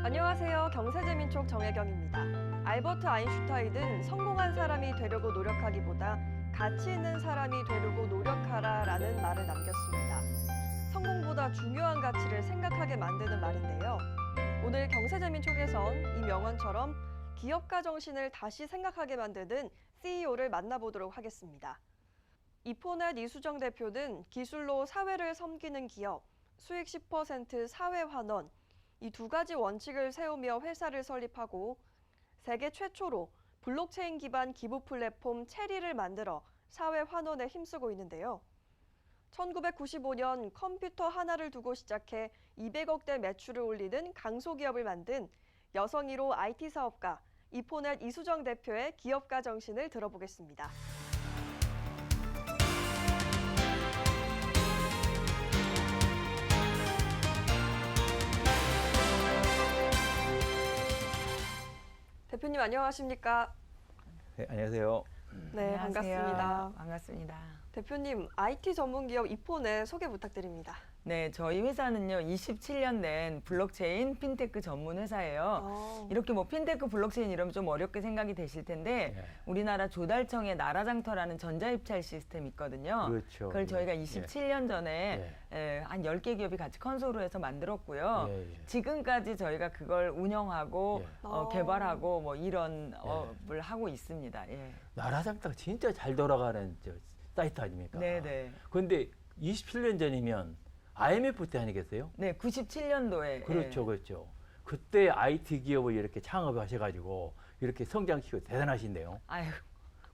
안녕하세요. 경세재민족 정혜경입니다. 알버트 아인슈타인은 성공한 사람이 되려고 노력하기보다 가치 있는 사람이 되려고 노력하라라는 말을 남겼습니다. 성공보다 중요한 가치를 생각하게 만드는 말인데요. 오늘 경세재민족에선 이 명언처럼 기업가 정신을 다시 생각하게 만드는 CEO를 만나보도록 하겠습니다. 이포넷 이수정 대표는 기술로 사회를 섬기는 기업, 수익 10% 사회 환원, 이 두 가지 원칙을 세우며 회사를 설립하고 세계 최초로 블록체인 기반 기부 플랫폼 체리를 만들어 사회 환원에 힘쓰고 있는데요. 1995년 컴퓨터 하나를 두고 시작해 200억대 매출을 올리는 강소기업을 만든 여성 1호 IT 사업가 이포넷 이수정 대표의 기업가 정신을 들어보겠습니다. 대표님 안녕하십니까? 네, 안녕하세요. 네, 안녕하세요. 반갑습니다. 반갑습니다. 대표님, IT 전문 기업 이포넷 소개 부탁드립니다. 네, 저희 회사는요, 27년 된 블록체인 핀테크 전문 회사예요. 이렇게 뭐 핀테크 블록체인 이러면 좀 어렵게 생각이 되실 텐데, 네. 우리나라 조달청에 나라장터라는 전자입찰 시스템이 있거든요. 그렇죠. 그걸 저희가 예. 27년 전에 한 10개 기업이 같이 컨소로 해서 만들었고요. 예, 예. 지금까지 저희가 그걸 운영하고 예. 개발하고 뭐 이런 업을 하고 있습니다. 예. 나라장터가 진짜 잘 돌아가는 사이트 아닙니까? 네네. 그런데 27년 전이면 IMF 때 아니겠어요? 네, 97년도에. 그렇죠, 그렇죠. 그때 IT 기업을 이렇게 창업하셔가지고 이렇게 성장시키고 대단하신데요. 아유.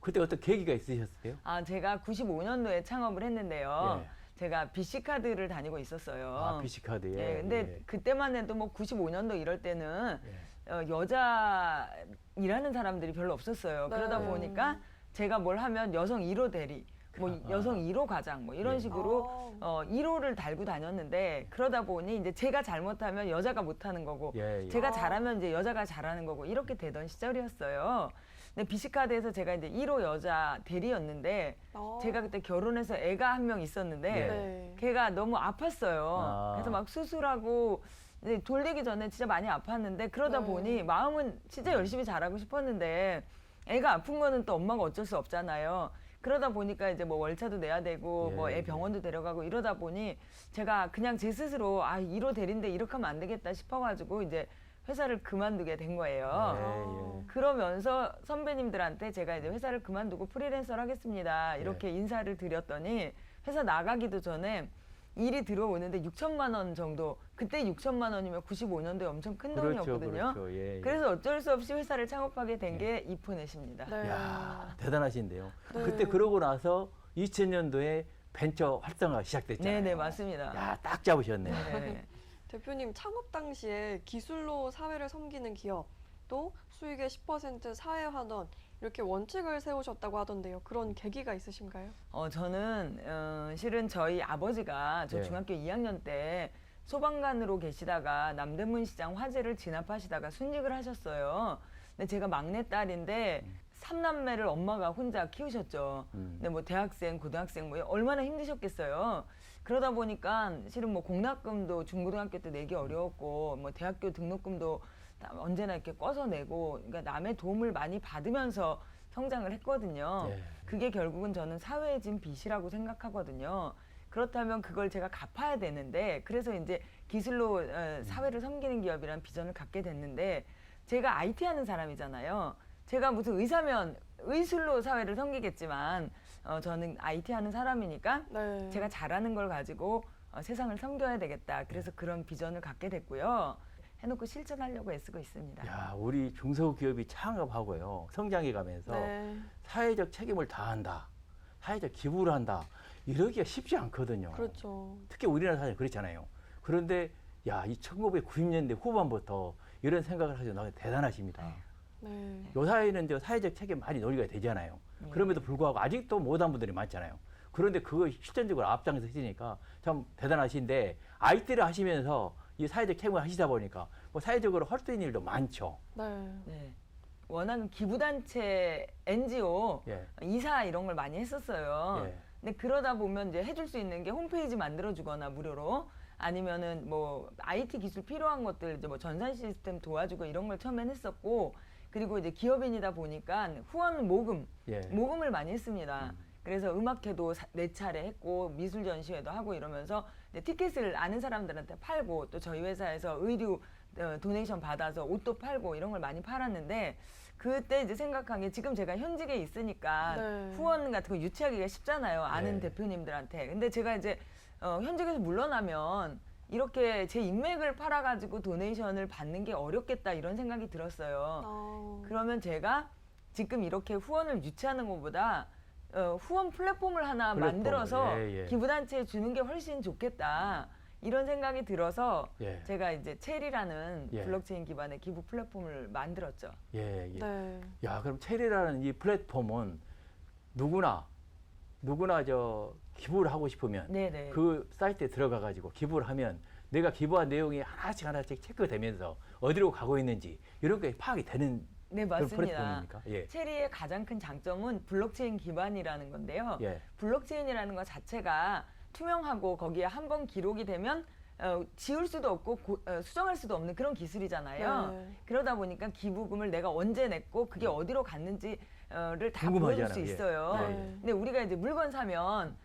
그때 어떤 계기가 있으셨어요? 제가 95년도에 창업을 했는데요. 예. 제가 BC카드를 다니고 있었어요. 아, BC카드. 예, 근데 그때만 해도 뭐 95년도 이럴 때는 여자 일하는 사람들이 별로 없었어요. 네. 그러다 보니까 제가 뭘 하면 여성 1호 대리, 뭐 여성 1호 과장 뭐 이런 예. 식으로 1호를 달고 다녔는데 그러다 보니 이제 제가 잘못하면 여자가 못하는 거고 예, 예. 제가 잘하면 이제 여자가 잘하는 거고 이렇게 되던 시절이었어요. 근데 BC카드에서 제가 이제 1호 여자 대리였는데 제가 그때 결혼해서 애가 한 명 있었는데 네. 걔가 너무 아팠어요. 그래서 막 수술하고 이제 돌되기 전에 진짜 많이 아팠는데 그러다 네. 보니 마음은 진짜 열심히 잘하고 싶었는데 애가 아픈 거는 또 엄마가 어쩔 수 없잖아요. 그러다 보니까 이제 뭐 월차도 내야 되고 예, 뭐 애 병원도 데려가고 이러다 보니 제가 그냥 제 스스로 1호 대리인데 이렇게 하면 안 되겠다 싶어가지고 이제 회사를 그만두게 된 거예요. 예, 예. 그러면서 선배님들한테 제가 이제 회사를 그만두고 프리랜서를 하겠습니다. 이렇게 인사를 드렸더니 회사 나가기도 전에 일이 들어오는데 6천만 원 정도, 그때 6천만 원이면 95년도에 엄청 큰 돈이었거든요. 그렇죠. 예, 예. 그래서 어쩔 수 없이 회사를 창업하게 된 게 이포넷입니다. 네. 야, 대단하신데요. 네. 그때 그러고 나서 2000년도에 벤처 활성화가 시작됐잖아요. 네네, 맞습니다. 야, 딱 잡으셨네. 네. 대표님, 창업 당시에 기술로 사회를 섬기는 기업, 또 수익의 10% 사회 환원, 이렇게 원칙을 세우셨다고 하던데요. 그런 계기가 있으신가요? 저는 실은 저희 아버지가 저 예. 중학교 2학년 때 소방관으로 계시다가 남대문 시장 화재를 진압하시다가 순직을 하셨어요. 근데 제가 막내딸인데 삼남매를 엄마가 혼자 키우셨죠. 근데 뭐 대학생, 고등학생 뭐 얼마나 힘드셨겠어요. 그러다 보니까 실은 뭐 공납금도 중고등학교 때 내기 어려웠고 뭐 대학교 등록금도 언제나 이렇게 꿔서 내고 그러니까 남의 도움을 많이 받으면서 성장을 했거든요. 예. 그게 결국은 저는 사회에 진 빚이라고 생각하거든요. 그렇다면 그걸 제가 갚아야 되는데 그래서 이제 기술로 사회를 섬기는 기업이라는 비전을 갖게 됐는데 제가 IT 하는 사람이잖아요. 제가 무슨 의사면 의술로 사회를 섬기겠지만 저는 IT 하는 사람이니까 네. 제가 잘하는 걸 가지고 세상을 섬겨야 되겠다. 그래서 그런 비전을 갖게 됐고요. 해놓고 실천하려고 애쓰고 있습니다. 야, 우리 중소기업이 창업하고요. 성장해 가면서 네. 사회적 책임을 다한다. 사회적 기부를 한다. 이러기가 쉽지 않거든요. 그렇죠. 특히 우리나라 사회는 그렇잖아요. 그런데 야, 이 1990년대 후반부터 이런 생각을 하셔서 나가 대단하십니다. 네. 요 사회는 이제 사회적 책임 많이 논의가 되잖아요. 그럼에도 불구하고 아직도 못한 분들이 많잖아요. 그런데 그거 실전적으로 앞장서 하시니까 참 대단하신데 IT를 하시면서 이 사회적 책임을 하시다 보니까 뭐 사회적으로 할 수 있는 일도 많죠. 네. 네. 워낙 기부단체, NGO, 예. 이사 이런 걸 많이 했었어요. 예. 근데 그러다 보면 이제 해줄 수 있는 게 홈페이지 만들어주거나 무료로 아니면은 뭐 IT 기술 필요한 것들 이제 뭐 전산 시스템 도와주고 이런 걸 처음엔 했었고 그리고 이제 기업인이다 보니까 후원 모금을 많이 했습니다. 그래서 음악회도 4차례 했고 미술 전시회도 하고 이러면서 이제 티켓을 아는 사람들한테 팔고 또 저희 회사에서 의류 도네이션 받아서 옷도 팔고 이런 걸 많이 팔았는데 그때 이제 생각한 게 지금 제가 현직에 있으니까 네. 후원 같은 거 유치하기가 쉽잖아요. 아는 네. 대표님들한테. 근데 제가 이제 현직에서 물러나면 이렇게 제 인맥을 팔아가지고 도네이션을 받는 게 어렵겠다 이런 생각이 들었어요. 그러면 제가 지금 이렇게 후원을 유치하는 것보다 후원 플랫폼을 하나 만들어서 기부단체에 주는 게 훨씬 좋겠다. 이런 생각이 들어서 제가 이제 체리라는 블록체인 기반의 기부 플랫폼을 만들었죠. 예, 예. 네. 야, 그럼 체리라는 이 플랫폼은 누구나 저 기부를 하고 싶으면 네네. 그 사이트에 들어가 가지고 기부를 하면 내가 기부한 내용이 하나씩 체크되면서 어디로 가고 있는지 이런 게 파악이 되는 네, 그런 맞습니다. 플랫폼입니까? 예. 체리의 가장 큰 장점은 블록체인 기반이라는 건데요. 예. 블록체인이라는 것 자체가 투명하고 거기에 한 번 기록이 되면 지울 수도 없고 수정할 수도 없는 그런 기술이잖아요. 네. 그러다 보니까 기부금을 내가 언제 냈고 그게 어디로 갔는지를 다 보여줄 수 궁금하잖아요. 예. 있어요. 네. 근데 우리가 이제 물건 사면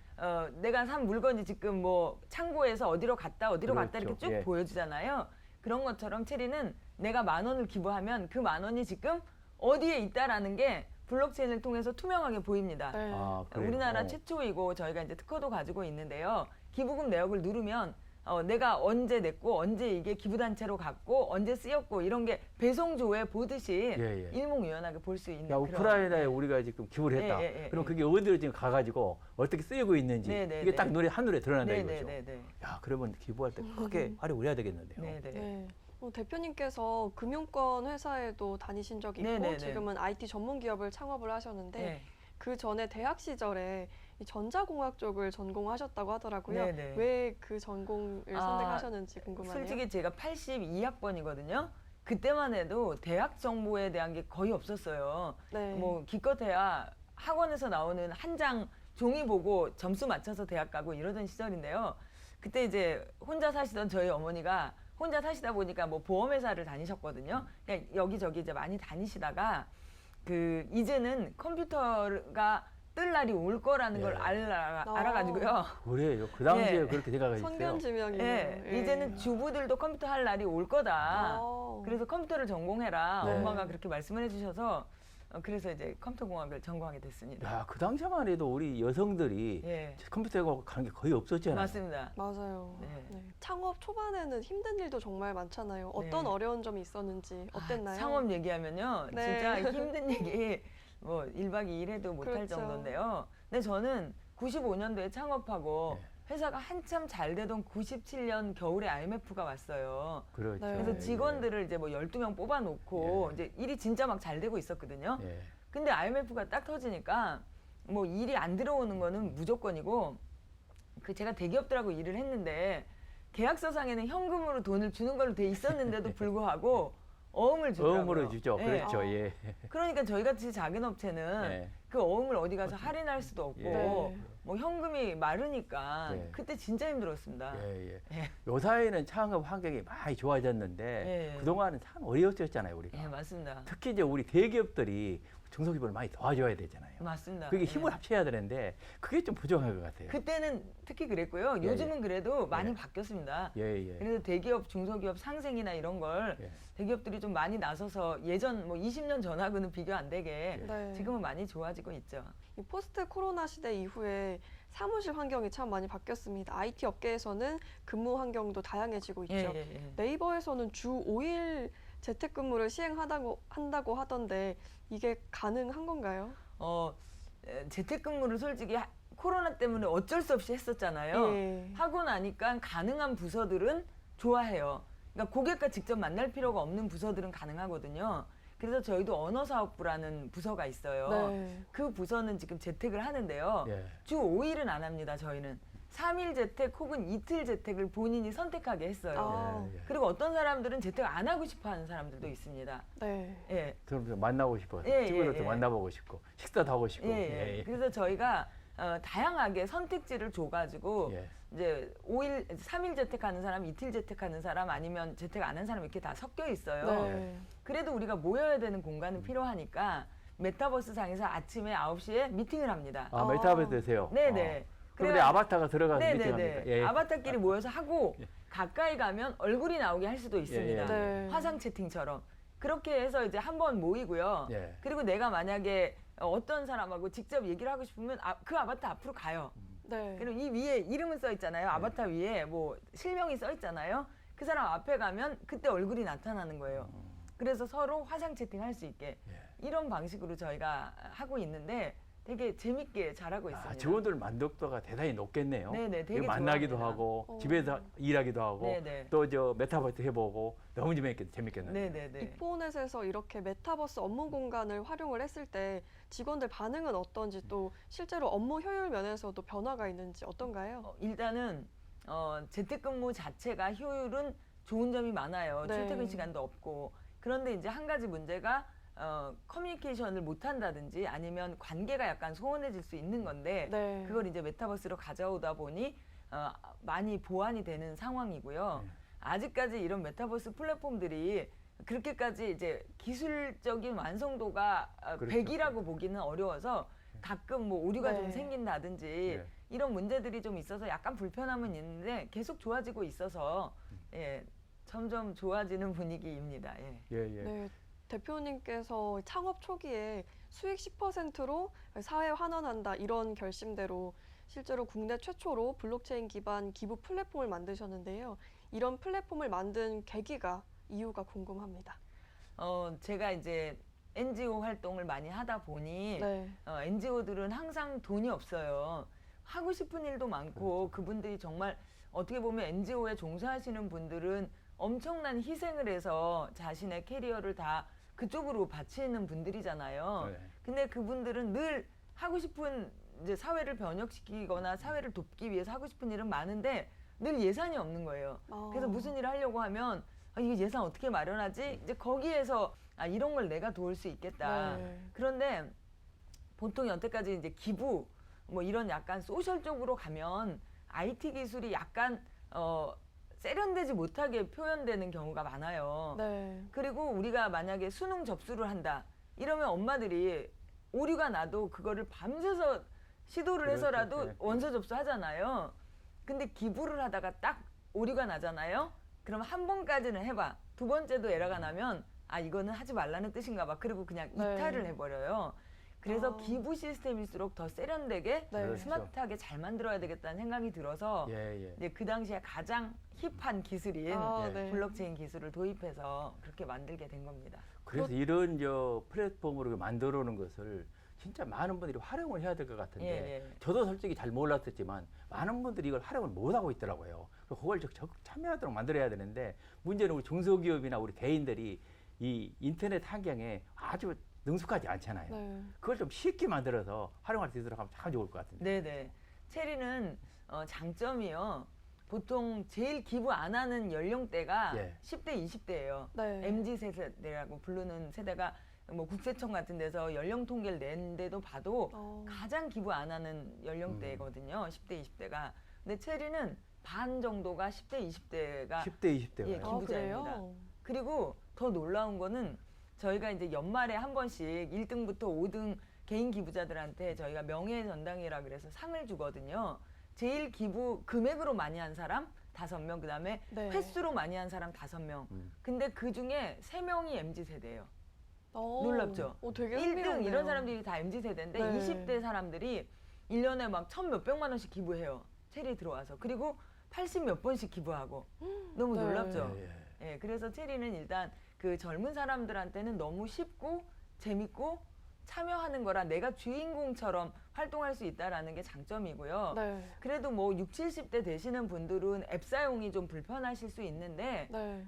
내가 산 물건이 지금 뭐 창고에서 어디로 갔다 이렇게 그렇죠. 쭉 예. 보여주잖아요. 그런 것처럼 체리는 내가 10,000원을 기부하면 그 10,000원이 지금 어디에 있다라는 게 블록체인을 통해서 투명하게 보입니다. 네. 아, 그래요? 우리나라 최초이고 저희가 이제 특허도 가지고 있는데요. 기부금 내역을 누르면 내가 언제 냈고 언제 이게 기부단체로 갔고 언제 쓰였고 이런 게 배송조회 보듯이 예. 일목요연하게 볼 수 있는 야, 그런 우크라이나에 우리가 지금 기부를 했다. 그럼 그게 어디로 지금 가가지고 어떻게 쓰이고 있는지 이게 딱 한눈에 드러난다 이거죠. 야, 그러면 기부할 때 크게 활용을 해야 되겠는데요. 네. 대표님께서 금융권 회사에도 다니신 적이 있고 네네네. 지금은 IT 전문 기업을 창업을 하셨는데 네. 그 전에 대학 시절에 이 전자공학 쪽을 전공하셨다고 하더라고요. 네네. 왜 그 전공을 선택하셨는지 궁금하네요. 솔직히 제가 82학번이거든요. 그때만 해도 대학 정보에 대한 게 거의 없었어요. 네. 뭐 기껏해야 학원에서 나오는 한 장 종이 보고 점수 맞춰서 대학 가고 이러던 시절인데요. 그때 이제 혼자 사시던 저희 어머니가 혼자 사시다 보니까 뭐 보험회사를 다니셨거든요. 그냥 여기저기 이제 많이 다니시다가 이제는 컴퓨터가 뜰 날이 올 거라는 걸 알아가지고요. 그래요. 그 당시에 그렇게 생각하셨어요. 선견지명이네요. 예, 이제는 주부들도 컴퓨터 할 날이 올 거다. 그래서 컴퓨터를 전공해라. 네. 엄마가 그렇게 말씀을 해주셔서 그래서 이제 컴퓨터공학을 전공하게 됐습니다. 야, 그 당시만 해도 우리 여성들이 컴퓨터하고 가는 게 거의 없었잖아요. 맞습니다. 맞아요. 네. 네. 창업 초반에는 힘든 일도 정말 많잖아요. 어떤 네. 어려운 점이 있었는지 어땠나요? 창업 얘기하면요. 네. 진짜 힘든 얘기 뭐 1박 2일 해도 못할 그렇죠. 정도인데요. 근데 저는 95년도에 창업하고 회사가 한참 잘 되던 97년 겨울에 IMF가 왔어요. 그렇죠. 네. 그래서 직원들을 이제 뭐 12명 뽑아놓고 이제 일이 진짜 막 잘 되고 있었거든요. 근데 IMF가 딱 터지니까 뭐 일이 안 들어오는 거는 무조건이고 제가 대기업들하고 일을 했는데 계약서상에는 현금으로 돈을 주는 걸로 돼 있었는데도 불구하고 어음을 주더라고요. 어음으로 주죠. 그렇죠. 예. 그러니까 저희 같이 작은 업체는 그 어음을 어디 가서 할인할 수도 없고 뭐 현금이 마르니까 그때 진짜 힘들었습니다. 요 사이에는 창업 환경이 많이 좋아졌는데 그동안은 참 어려웠었잖아요, 우리가. 예, 맞습니다. 특히 이제 우리 대기업들이 중소기업을 많이 도와줘야 되잖아요. 맞습니다. 그게 힘을 합쳐야 되는데 그게 좀 부족한 것 같아요. 그때는 특히 그랬고요. 요즘은 그래도 많이 바뀌었습니다. 그래서 대기업, 중소기업 상생이나 이런 걸 대기업들이 좀 많이 나서서 예전 뭐 20년 전하고는 비교 안 되게 지금은 많이 좋아지고 있죠. 이 포스트 코로나 시대 이후에 사무실 환경이 참 많이 바뀌었습니다. IT 업계에서는 근무 환경도 다양해지고 있죠. 네이버에서는 주 5일 재택근무를 시행한다고 하던데 이게 가능한 건가요? 재택근무를 솔직히 코로나 때문에 어쩔 수 없이 했었잖아요. 하고 나니까 가능한 부서들은 좋아해요. 그러니까 고객과 직접 만날 필요가 없는 부서들은 가능하거든요. 그래서 저희도 언어사업부라는 부서가 있어요. 그 부서는 지금 재택을 하는데요. 주 5일은 안 합니다, 저희는. 3일 재택 혹은 이틀 재택을 본인이 선택하게 했어요. 그리고 어떤 사람들은 재택 안 하고 싶어 하는 사람들도 있습니다. 그럼 만나고 싶어요. 친구들도 만나보고 싶고 식사도 하고 싶고. 그래서 저희가 다양하게 선택지를 줘가지고 예. 이제 3일 재택하는 사람, 이틀 재택하는 사람, 아니면 재택 안 하는 사람 이렇게 다 섞여 있어요. 네. 그래도 우리가 모여야 되는 공간은 필요하니까 메타버스 상에서 아침에 9시에 미팅을 합니다. 아, 메타버스 되세요? 네네. 그런데 아바타가 들어가서 미팅합니다. 네네네. 예. 아바타끼리 모여서 하고 가까이 가면 얼굴이 나오게 할 수도 있습니다. 예. 네. 화상 채팅처럼. 그렇게 해서 이제 한번 모이고요. 예. 그리고 내가 만약에 어떤 사람하고 직접 얘기를 하고 싶으면 그 아바타 앞으로 가요. 네. 그리고 이 위에 이름은 써 있잖아요. 아바타 위에 뭐 실명이 써 있잖아요. 그 사람 앞에 가면 그때 얼굴이 나타나는 거예요. 그래서 서로 화상 채팅 할 수 있게 이런 방식으로 저희가 하고 있는데 되게 재밌게 잘하고 있습니다. 아, 직원들 만족도가 대단히 높겠네요. 네네, 되게 이거 만나기도 좋아합니다. 하고 집에서 일하기도 하고 네네. 또 저 메타버스 해보고 너무 재밌겠네요. 네네네. 이포넷에서 이렇게 메타버스 업무 공간을 활용을 했을 때 직원들 반응은 어떤지 또 실제로 업무 효율 면에서도 변화가 있는지 어떤가요? 일단은 재택근무 자체가 효율은 좋은 점이 많아요. 네. 출퇴근 시간도 없고. 그런데 이제 한 가지 문제가 커뮤니케이션을 못 한다든지 아니면 관계가 약간 소원해질 수 있는 건데 네. 그걸 이제 메타버스로 가져오다 보니 많이 보완이 되는 상황이고요. 아직까지 이런 메타버스 플랫폼들이 그렇게까지 이제 기술적인 완성도가 그렇죠. 100이라고 보기는 어려워서 가끔 뭐 오류가 네. 좀 생긴다든지 네. 이런 문제들이 좀 있어서 약간 불편함은 있는데 계속 좋아지고 있어서 예, 점점 좋아지는 분위기입니다. 예. 예, 예. 네. 대표님께서 창업 초기에 수익 10%로 사회 환원한다 이런 결심대로 실제로 국내 최초로 블록체인 기반 기부 플랫폼을 만드셨는데요. 이런 플랫폼을 만든 계기가 이유가 궁금합니다. 제가 이제 NGO 활동을 많이 하다 보니 네. NGO들은 항상 돈이 없어요. 하고 싶은 일도 많고 그분들이 정말 어떻게 보면 NGO에 종사하시는 분들은 엄청난 희생을 해서 자신의 캐리어를 다 그쪽으로 바치는 분들이잖아요. 네. 근데 그분들은 늘 하고 싶은 이제 사회를 변혁시키거나 사회를 돕기 위해서 하고 싶은 일은 많은데 늘 예산이 없는 거예요. 그래서 무슨 일을 하려고 하면 이게 예산 어떻게 마련하지? 이제 거기에서 이런 걸 내가 도울 수 있겠다. 네. 그런데 보통 여태까지 이제 기부 뭐 이런 약간 소셜 쪽으로 가면 IT 기술이 약간 세련되지 못하게 표현되는 경우가 많아요. 네. 그리고 우리가 만약에 수능 접수를 한다 이러면 엄마들이 오류가 나도 그거를 밤새서 시도를 그렇죠. 해서라도 네. 원서 접수하잖아요. 근데 기부를 하다가 딱 오류가 나잖아요. 그럼 한 번까지는 해봐. 두 번째도 에러가 나면 이거는 하지 말라는 뜻인가 봐. 그리고 그냥 네. 이탈을 해버려요. 그래서 기부 시스템일수록 더 세련되게 네. 그렇죠. 스마트하게 잘 만들어야 되겠다는 생각이 들어서 예, 예. 이제 그 당시에 가장 힙한 기술인 네. 블록체인 기술을 도입해서 그렇게 만들게 된 겁니다. 그래서 이런 저 플랫폼으로 만들어 놓은 것을 진짜 많은 분들이 활용을 해야 될 것 같은데 예. 저도 솔직히 잘 몰랐었지만 많은 분들이 이걸 활용을 못 하고 있더라고요. 그래서 그걸 적극 참여하도록 만들어야 되는데 문제는 우리 중소기업이나 우리 개인들이 이 인터넷 환경에 아주 능숙하지 않잖아요. 네. 그걸 좀 쉽게 만들어서 활용할 수 있도록 하면 참 좋을 것 같은데. 네네. 체리는 장점이요. 보통 제일 기부 안 하는 연령대가 예. 10대, 20대예요. 네. MZ 세대라고 부르는 세대가 뭐 국세청 같은 데서 연령 통계를 낸데도 봐도 가장 기부 안 하는 연령대거든요. 10대, 20대가. 근데 체리는 반 정도가 10대, 20대가 10대, 20대가. 예, 기부자입니다. 그래요? 그리고 더 놀라운 거는 저희가 이제 연말에 한 번씩 1등부터 5등 개인 기부자들한테 저희가 명예전당회라 그래서 상을 주거든요. 제일 기부 금액으로 많이 한 사람 5명, 그다음에 네. 횟수로 많이 한 사람 5명. 근데 그 중에 3명이 MZ세대예요. 놀랍죠? 되게 1등 흥미롭네요. 이런 사람들이 다 MZ세대인데 네. 20대 사람들이 1년에 막 1,000몇백만 원씩 기부해요. 체리 들어와서. 그리고 80몇 번씩 기부하고. 너무 네. 놀랍죠? 예, 예. 예, 그래서 체리는 일단 그 젊은 사람들한테는 너무 쉽고 재밌고 참여하는 거라 내가 주인공처럼 활동할 수 있다라는 게 장점이고요. 네. 그래도 뭐 60, 70대 되시는 분들은 앱 사용이 좀 불편하실 수 있는데 네.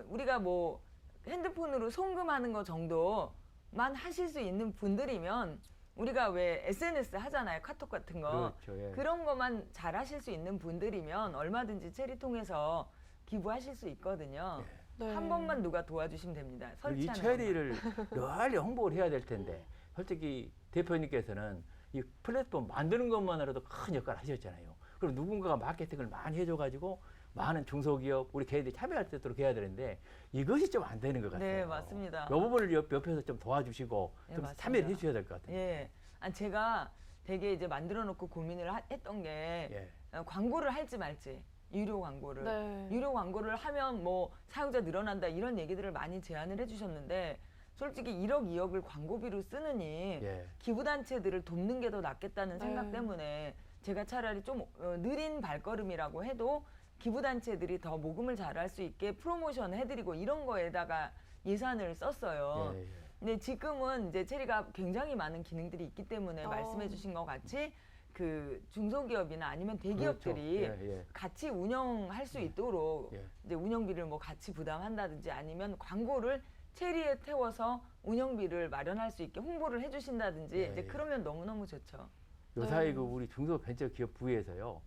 우리가 뭐 핸드폰으로 송금하는 거 정도만 하실 수 있는 분들이면 우리가 왜 SNS 하잖아요. 카톡 같은 거. 그렇죠. 예. 그런 것만 잘 하실 수 있는 분들이면 얼마든지 체리 통해서 기부하실 수 있거든요. 네. 한 번만 누가 도와주시면 됩니다. 이 설치하는 체리를 널리 홍보를 해야 될 텐데 솔직히 대표님께서는 이 플랫폼 만드는 것만으로도 큰 역할을 하셨잖아요. 그럼 누군가가 마케팅을 많이 해줘가지고 많은 중소기업 우리 개인들이 참여할 수 있도록 해야 되는데 이것이 좀 안 되는 것 같아요. 네, 맞습니다. 이 부분을 옆에서 좀 도와주시고 네, 좀 맞습니다. 참여를 해주셔야 될 것 같아요. 예. 제가 되게 이제 만들어 놓고 고민을 했던 게 예. 광고를 할지 말지. 유료 광고를. 네. 유료 광고를 하면 뭐 사용자 늘어난다 이런 얘기들을 많이 제안을 해주셨는데 솔직히 1억, 2억을 광고비로 쓰느니 예. 기부단체들을 돕는 게 더 낫겠다는 생각 네. 때문에 제가 차라리 좀 느린 발걸음이라고 해도 기부단체들이 더 모금을 잘할 수 있게 프로모션 해드리고 이런 거에다가 예산을 썼어요. 예, 예. 근데 지금은 이제 체리가 굉장히 많은 기능들이 있기 때문에 말씀해 주신 것 같이 그 중소기업이나 아니면 대기업들이 그렇죠. 예, 예. 같이 운영할 수 있도록 예. 이제 운영비를 뭐 같이 부담한다든지 아니면 광고를 체리에 태워서 운영비를 마련할 수 있게 홍보를 해주신다든지 예, 이제 예. 그러면 너무너무 좋죠. 요사이 그 우리 중소벤처기업부에서요.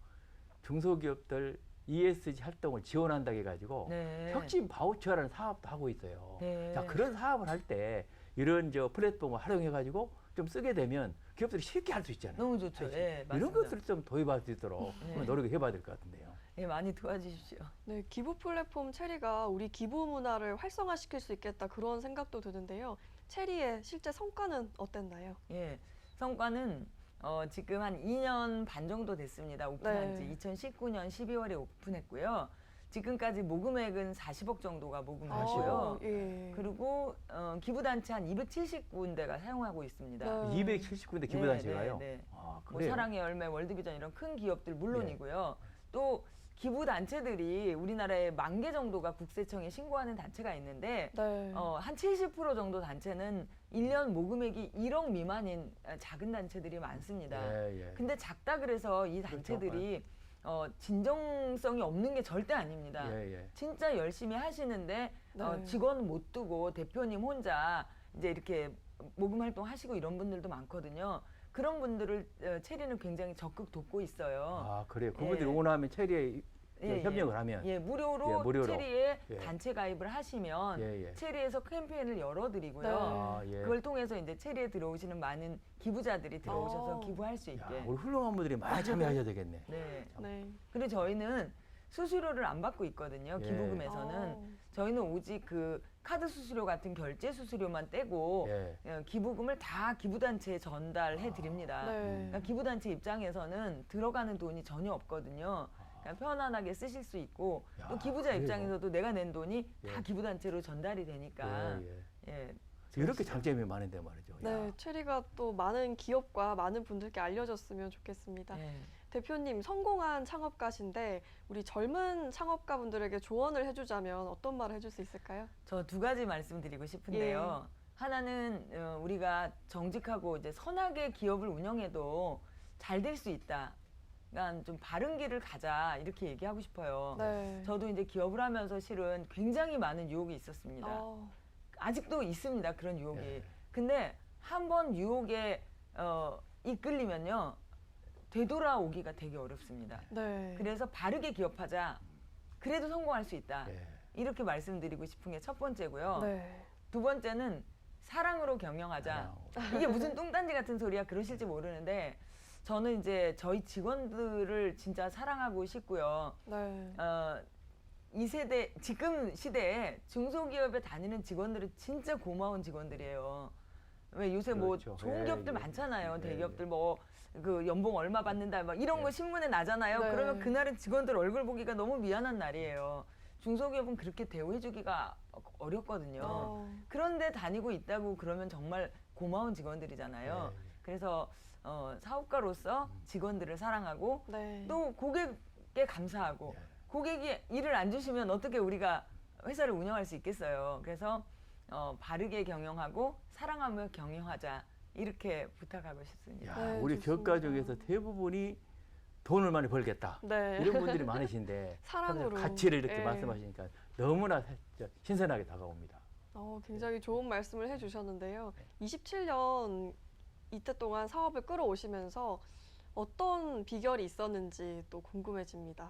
중소기업들 ESG 활동을 지원한다고 해가지고 네. 혁신 바우처라는 사업도 하고 있어요. 네. 자, 그런 사업을 할 때 이런 저 플랫폼을 활용해가지고 좀 쓰게 되면 기업들이 쉽게 할 수 있잖아요. 너무 좋죠. 사실. 예, 이런 맞습니다. 것들을 좀 도입할 수 있도록 네. 한번 노력해봐야 될 것 같은데요. 예, 많이 도와주십시오. 네, 기부 플랫폼 체리가 우리 기부 문화를 활성화시킬 수 있겠다 그런 생각도 드는데요. 체리의 실제 성과는 어땠나요? 예, 성과는 지금 한 2년 반 정도 됐습니다. 오픈한 지 네. 2019년 12월에 오픈했고요. 지금까지 모금액은 40억 정도가 모금을 아, 했고요. 예. 그리고 기부단체 한 270군데가 사용하고 있습니다. 네. 279인데 기부단체가요. 네, 네. 아, 뭐 그래요? 사랑의 열매, 월드비전 이런 큰 기업들 물론이고요. 또 기부단체들이 우리나라에 10,000개 정도가 국세청에 신고하는 단체가 있는데 네. 한 70% 정도 단체는 1년 모금액이 1억 미만인 작은 단체들이 많습니다. 예, 예. 근데 작다 그래서 이 단체들이 진정성이 없는 게 절대 아닙니다. 예, 예. 진짜 열심히 하시는데 네. 직원 못 두고 대표님 혼자 이제 이렇게 모금 활동 하시고 이런 분들도 많거든요. 그런 분들을 체리는 굉장히 적극 돕고 있어요. 아, 그래요. 그분들이 예. 원하면 체리에 예, 협력을 하면. 예, 무료로, 예, 무료로. 체리에 예. 단체 가입을 하시면 예, 예. 체리에서 캠페인을 열어드리고요. 네. 아, 예. 그걸 통해서 이제 체리에 들어오시는 많은 기부자들이 들어오셔서 어. 기부할 수 야, 있게. 우리 훌륭한 분들이 많이 참여하셔야 되겠네. 네. 네. 그리고 저희는 수수료를 안 받고 있거든요. 예. 기부금에서는. 저희는 오직 그 카드 수수료 같은 결제 수수료만 떼고 예. 기부금을 다 기부단체에 전달해 드립니다. 네. 그러니까 기부단체 입장에서는 들어가는 돈이 전혀 없거든요. 그러니까 편안하게 쓰실 수 있고 야, 또 기부자 그래요? 입장에서도 내가 낸 돈이 다 예. 기부단체로 전달이 되니까 예, 예. 예. 이렇게 장점이 많은데 말이죠. 네, 야. 체리가 또 많은 기업과 많은 분들께 알려졌으면 좋겠습니다. 예. 대표님, 성공한 창업가신데 우리 젊은 창업가분들에게 조언을 해주자면 어떤 말을 해줄 수 있을까요? 저 두 가지 말씀드리고 싶은데요. 하나는 우리가 정직하고 이제 선하게 기업을 운영해도 잘 될 수 있다. 그러니까 좀 바른 길을 가자 이렇게 얘기하고 싶어요. 네. 저도 이제 기업을 하면서 실은 굉장히 많은 유혹이 있었습니다. 아직도 있습니다. 그런 유혹이. 예. 근데 한 번 유혹에 이끌리면요. 되돌아오기가 되게 어렵습니다. 네. 그래서 바르게 기업하자. 그래도 성공할 수 있다. 예. 이렇게 말씀드리고 싶은 게 첫 번째고요. 네. 두 번째는 사랑으로 경영하자. 이게 무슨 뚱딴지 같은 소리야 그러실지 모르는데 저는 이제 저희 직원들을 진짜 사랑하고 싶고요. 네. 이 세대 지금 시대에 중소기업에 다니는 직원들은 진짜 고마운 직원들이에요. 왜 요새 뭐 그렇죠. 좋은 예, 기업들 예. 많잖아요. 예, 대기업들 뭐 그 연봉 얼마 받는다 막 이런 예. 거 신문에 나잖아요. 네. 그러면 그날은 직원들 얼굴 보기가 너무 미안한 날이에요. 중소기업은 그렇게 대우해주기가 어렵거든요. 그런데 다니고 있다고 그러면 정말 고마운 직원들이잖아요. 예. 그래서 사업가로서 직원들을 사랑하고 네. 또 고객에 감사하고 예. 고객이 일을 안 주시면 어떻게 우리가 회사를 운영할 수 있겠어요. 그래서 바르게 경영하고 사랑하며 경영하자 이렇게 부탁하고 싶습니다. 야, 네, 우리 좋습니다. 기업가 중에서 대부분이 돈을 많이 벌겠다. 네. 이런 분들이 많으신데 사랑으로. 가치를 이렇게 예. 말씀하시니까 너무나 신선하게 다가옵니다. 굉장히 좋은 말씀을 해주셨는데요. 27년 이때 동안 사업을 끌어오시면서 어떤 비결이 있었는지 또 궁금해집니다.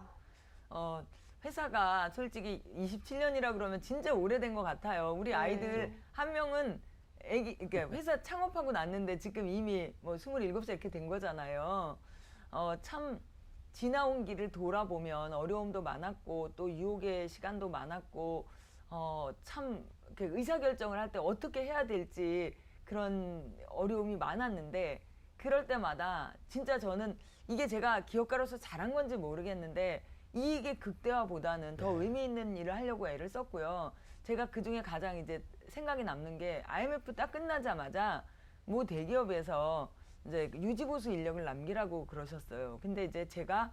회사가 솔직히 27년이라 그러면 진짜 오래된 것 같아요. 우리 네. 아이들 한 명은 그러니까 회사 창업하고 났는데 지금 이미 뭐 27살 이렇게 된 거잖아요. 참 지나온 길을 돌아보면 어려움도 많았고 또 유혹의 시간도 많았고 참 의사결정을 할 때 어떻게 해야 될지 그런 어려움이 많았는데 그럴 때마다 진짜 저는 이게 제가 기업가로서 잘한 건지 모르겠는데 이익의 극대화보다는 더 의미 있는 일을 하려고 애를 썼고요. 제가 그중에 가장 이제 생각이 남는 게 IMF 딱 끝나자마자 모 대기업에서 이제 유지보수 인력을 남기라고 그러셨어요. 근데 이제 제가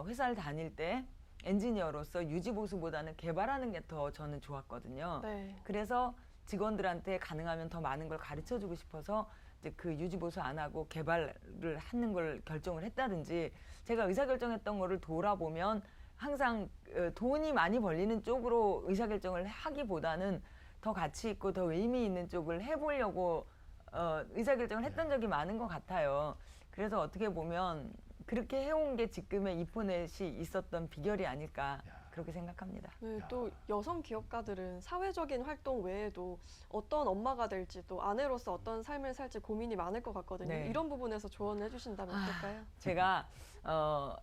회사를 다닐 때 엔지니어로서 유지보수보다는 개발하는 게 더 저는 좋았거든요. 네. 그래서 직원들한테 가능하면 더 많은 걸 가르쳐주고 싶어서 이제 그 유지보수 안 하고 개발을 하는 걸 결정을 했다든지 제가 의사결정했던 거를 돌아보면 항상 돈이 많이 벌리는 쪽으로 의사결정을 하기보다는 더 가치 있고 더 의미 있는 쪽을 해보려고 의사결정을 했던 적이 많은 것 같아요. 그래서 어떻게 보면 그렇게 해온 게 지금의 이포넷이 있었던 비결이 아닐까 그렇게 생각합니다. 네, 또 여성 기업가들은 사회적인 활동 외에도 어떤 엄마가 될지 또 아내로서 어떤 삶을 살지 고민이 많을 것 같거든요. 네. 이런 부분에서 조언을 해주신다면 어떨까요? 제가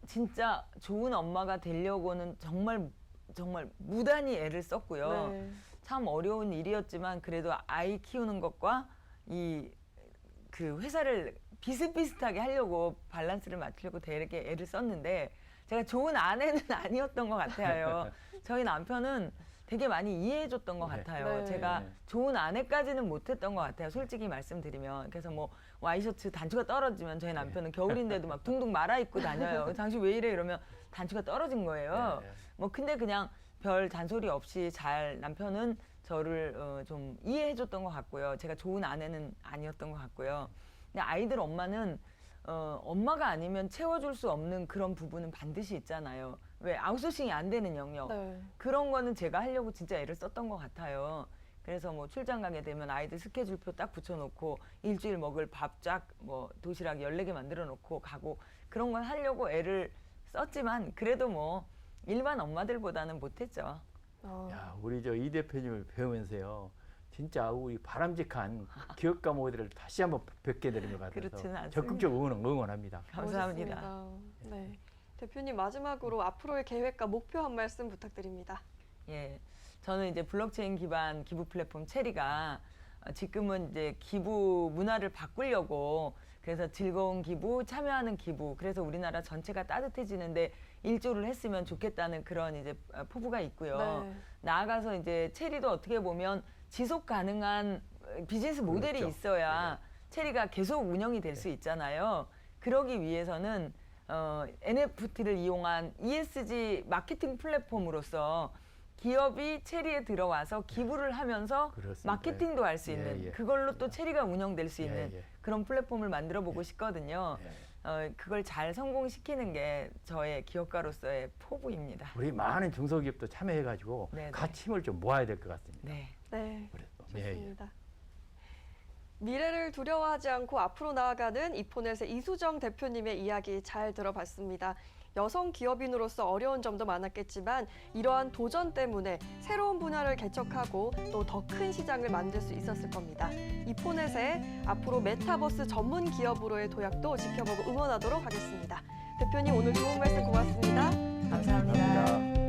진짜 좋은 엄마가 되려고는 정말 무단히 애를 썼고요. 네. 참 어려운 일이었지만 그래도 아이 키우는 것과 그 회사를 비슷비슷하게 하려고 밸런스를 맞추려고 되게 애를 썼는데 제가 좋은 아내는 아니었던 것 같아요. 저희 남편은 되게 많이 이해해줬던 것 같아요. 네. 제가 좋은 아내까지는 못했던 것 같아요. 솔직히 말씀드리면. 그래서 뭐 와이셔츠 단추가 떨어지면 저희 남편은 겨울인데도 막 둥둥 말아 입고 다녀요. 당신 왜 이래 이러면 단추가 떨어진 거예요. 뭐 근데 그냥 별 잔소리 없이 잘 남편은 저를 좀 이해해줬던 것 같고요. 제가 좋은 아내는 아니었던 것 같고요. 근데 아이들 엄마는 엄마가 아니면 채워줄 수 없는 그런 부분은 반드시 있잖아요. 왜 아웃소싱이 안 되는 영역. 네. 그런 거는 제가 하려고 진짜 애를 썼던 것 같아요. 그래서 뭐 출장 가게 되면 아이들 스케줄표 딱 붙여놓고 일주일 먹을 밥 쫙 뭐 도시락 14개 만들어 놓고 가고 그런 걸 하려고 애를 썼지만 그래도 뭐 일반 엄마들보다는 못했죠. 야, 우리 저 이 대표님을 배우면서요. 진짜 우리 바람직한 기업가 모델을 다시 한번 뵙게 되는 것 같아서 그렇지는 않습니다. 적극적으로 응원합니다. 감사합니다. 멋있습니다. 네. 대표님 마지막으로 앞으로의 계획과 목표 한 말씀 부탁드립니다. 예, 저는 이제 블록체인 기반 기부 플랫폼 체리가 지금은 이제 기부 문화를 바꾸려고 그래서 즐거운 기부, 참여하는 기부, 그래서 우리나라 전체가 따뜻해지는데 일조를 했으면 좋겠다는 그런 이제 포부가 있고요. 네. 나아가서 이제 체리도 어떻게 보면 지속 가능한 비즈니스 모델이 그렇죠. 있어야 체리가 계속 운영이 될 수 있잖아요. 그러기 위해서는 NFT를 이용한 ESG 마케팅 플랫폼으로서 기업이 체리에 들어와서 기부를 하면서 그렇습니다. 마케팅도 할 수 있는 그걸로 또 체리가 운영될 수 있는 그런 플랫폼을 만들어 보고 싶거든요. 그걸 잘 성공시키는 게 저의 기업가로서의 포부입니다. 우리 많은 중소기업도 참여해가지고 네네. 같이 힘을 좀 모아야 될 것 같습니다. 네. 네. 그래서, 좋습니다. 미래를 두려워하지 않고 앞으로 나아가는 이포넷의 이수정 대표님의 이야기 잘 들어봤습니다. 여성 기업인으로서 어려운 점도 많았겠지만 이러한 도전 때문에 새로운 분야를 개척하고 또 더 큰 시장을 만들 수 있었을 겁니다. 이포넷의 앞으로 메타버스 전문 기업으로의 도약도 지켜보고 응원하도록 하겠습니다. 대표님 오늘 좋은 말씀 고맙습니다. 감사합니다.